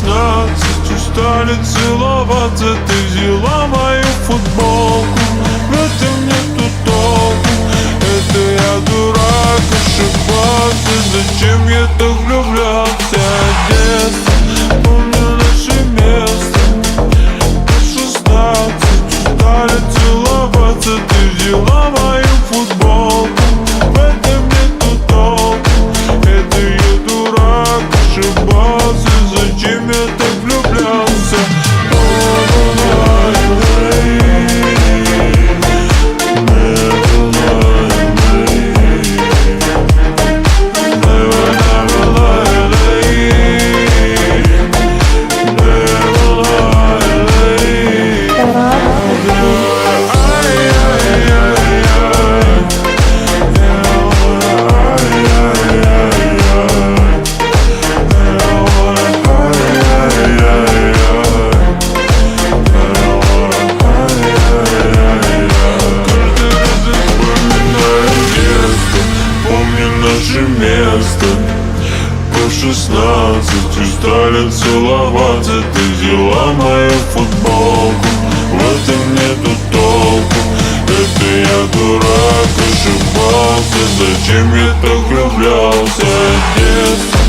16 устали целоваться. Ты взяла мою футболку, в этом нету толку. Это я дурак, ошибался. Зачем я так влюблялся? Детство, помню наше место. В 16 устали целоваться. Ты взяла мою футболку, в этом нету толку. Это я дурак, ошибался. Зачем я так влюблялся? Наше место. В 16 устали целоваться. Ты взяла мою футболку, в этом нету толку. Это я дурак, ошибался. Зачем я так влюблялся? Детство.